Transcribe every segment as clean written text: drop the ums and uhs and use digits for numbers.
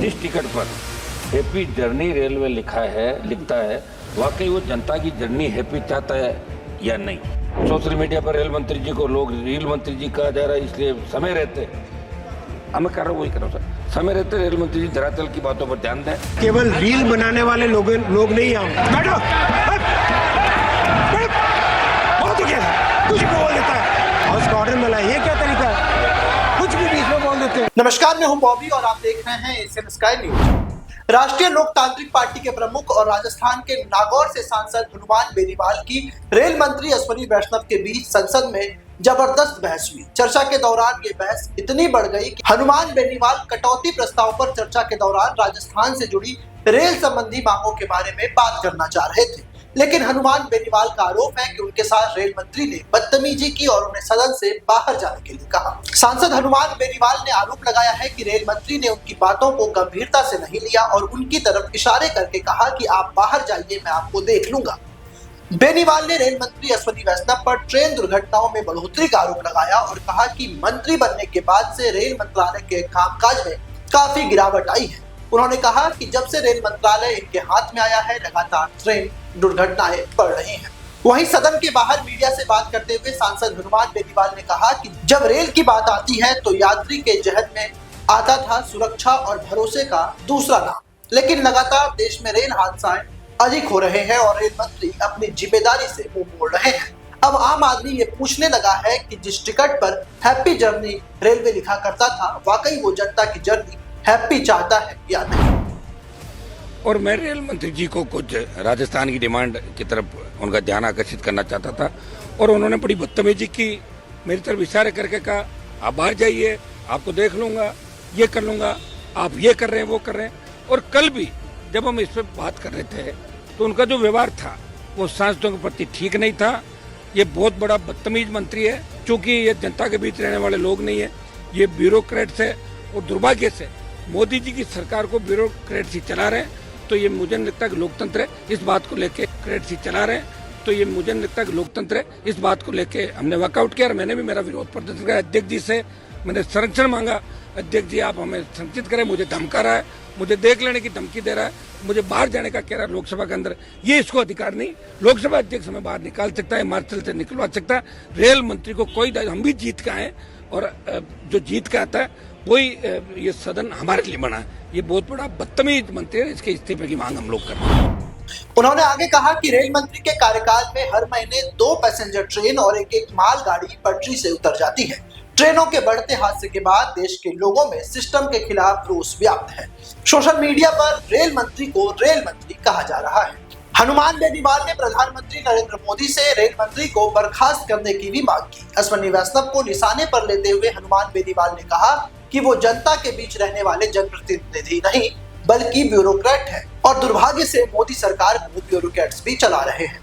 जिस टिकट पर happy journey railway लिखता है वाकई वो जनता की जर्नी हैप्पी चाहता है या नहीं। सोशल मीडिया पर रेल मंत्री जी को लोग रेल मंत्री जी कहा जा रहा है, इसलिए समय रहते मैं कर रहा हूँ वही कर रहा हूँ सर, समय रहते रेल मंत्री जी धरातल की बातों पर ध्यान दें। केवल रील बनाने वाले लोग नहीं हम बैठो बहुत हो गया, कुछ भी बोल देता है हाउस का ऑर्डर मिला, ये क्या तरीका है, कुछ भी बीच में बोल देते हैं। नमस्कार, मैं हूं बॉबी और आप देख रहे हैं एशियन स्काई न्यूज। राष्ट्रीय लोकतांत्रिक पार्टी के प्रमुख और राजस्थान के नागौर से सांसद हनुमान बेनीवाल की रेल मंत्री अश्विनी वैष्णव के बीच संसद में जबरदस्त बहस हुई। चर्चा के दौरान ये बहस इतनी बढ़ गई कि हनुमान बेनीवाल कटौती प्रस्ताव पर चर्चा के दौरान राजस्थान से जुड़ी रेल संबंधी मांगों के बारे में बात करना चाह रहे थे, लेकिन हनुमान बेनीवाल का आरोप है कि उनके साथ रेल मंत्री ने बदतमीजी की और उन्हें सदन से बाहर जाने के लिए कहा। सांसद हनुमान बेनीवाल ने आरोप लगाया है कि रेल मंत्री ने उनकी बातों को गंभीरता से नहीं लिया और उनकी तरफ इशारे करके कहा कि आप बाहर जाइए, मैं आपको देख लूंगा। बेनीवाल ने रेल मंत्री अश्विनी वैष्णव पर ट्रेन दुर्घटनाओं में बढ़ोतरी का आरोप लगाया और कहा कि मंत्री बनने के बाद से रेल मंत्रालय के कामकाज में काफी गिरावट आई है। उन्होंने कहा कि जब से रेल मंत्रालय इनके हाथ में आया है, लगातार ट्रेन दुर्घटनाएं बढ़ रही हैं। वहीं सदन के बाहर मीडिया से बात करते हुए सांसद हनुमान बेनीवाल ने कहा कि जब रेल की बात आती है तो यात्री के जहन में आता था सुरक्षा और भरोसे का दूसरा नाम, लेकिन लगातार देश में रेल हादसाएं अधिक हो रहे हैं और रेल मंत्री अपनी जिम्मेदारी से मुंह मोड़ रहे हैं। अब आम आदमी ये पूछने लगा है कि जिस टिकट पर हैप्पी जर्नी रेलवे लिखा करता था, वाकई वो जनता की जर्नी हैप्पी चाहता है या नहीं। और मैं रेल मंत्री जी को कुछ राजस्थान की डिमांड की तरफ उनका ध्यान आकर्षित करना चाहता था और उन्होंने बड़ी बदतमीजी की, मेरी तरफ इशारे करके कहा आप बाहर जाइए, आपको देख लूंगा, ये कर लूंगा, आप ये कर रहे हैं, वो कर रहे हैं। और कल भी जब हम इस पर बात कर रहे थे तो उनका जो व्यवहार था वो सांसदों के प्रति ठीक नहीं था। ये बहुत बड़ा बदतमीज मंत्री है, क्योंकि ये जनता के बीच रहने वाले लोग नहीं है, ये ब्यूरोक्रेट्स है और दुर्भाग्य से मोदी जी की सरकार को ब्यूरोक्रेट्स ही चला रहे हैं। तो ये मुझे नहीं लगता कि लोकतंत्र है, इस बात को लेके क्रेट्स ही चला रहे हैं। तो ये मुझे नहीं लगता कि लोकतंत्र है, इस बात को लेके हमने वर्कआउट किया और मैंने भी मेरा विरोध प्रदर्शन किया। अध्यक्ष जी से मैंने संरक्षण मांगा, अध्यक्ष जी आप हमें संरक्षित करें, मुझे धमका रहा है, मुझे देख लेने की धमकी दे रहा है, मुझे बाहर जाने का कह रहा है लोकसभा के अंदर। ये इसको अधिकार नहीं, लोकसभा अध्यक्ष हमें बाहर निकाल सकता है, मार्शल से निकलवा सकता है। रेल मंत्री को कोई, हम भी जीत के आए और जो जीत के आता है वही ये सदन हमारे लिए बना है। ये बहुत बड़ा बदतमीज मंत्री है, इसके इस्तीफे की मांग हम लोग कर रहे हैं। उन्होंने आगे कहा कि रेल मंत्री के कार्यकाल में हर महीने 2 पैसेंजर ट्रेन और एक मालगाड़ी पटरी से उतर जाती है। ट्रेनों के बढ़ते हादसे के बाद देश के लोगों में सिस्टम के खिलाफ रोष व्याप्त है। सोशल मीडिया पर रेल मंत्री को रेल मंत्री कहा जा रहा है। हनुमान बेनीवाल ने प्रधानमंत्री नरेंद्र मोदी से रेल मंत्री को बर्खास्त करने की भी मांग की। अश्विनी वैष्णव को निशाने पर लेते हुए हनुमान बेनीवाल ने कहा कि वो जनता के बीच रहने वाले जनप्रतिनिधि नहीं बल्कि ब्यूरोक्रेट है और दुर्भाग्य से मोदी सरकार को ब्यूरोक्रेट्स भी चला रहे हैं।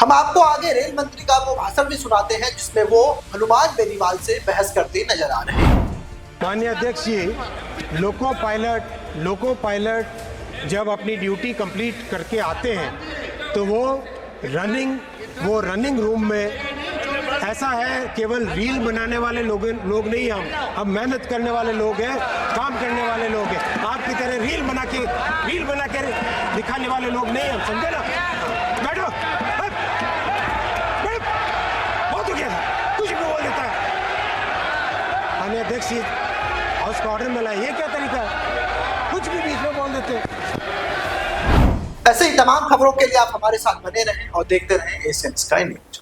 हम आपको आगे रेल मंत्री का वो भाषण भी सुनाते हैं जिसमें वो हनुमान बेनीवाल से बहस करते नजर आ रहे हैं। माननीय अध्यक्ष जी, लोको पायलट जब अपनी ड्यूटी कंप्लीट करके आते हैं तो वो रनिंग रूम में ऐसा है, केवल रील बनाने वाले लोग नहीं हम मेहनत करने वाले लोग हैं, काम करने वाले लोग हैं। आपकी तरह रील बना के दिखाने वाले लोग नहीं हम, समझे ना। बैठो बहुत हो गया, कुछ भी बोल देता है। माननीय अध्यक्ष जी हाउस का ऑर्डर मिला, ये क्या तरीका है, कुछ भी बीच में बोल देते हैं। ऐसे ही तमाम खबरों के लिए आप हमारे साथ बने रहें और देखते रहें एशियन स्काई न्यूज।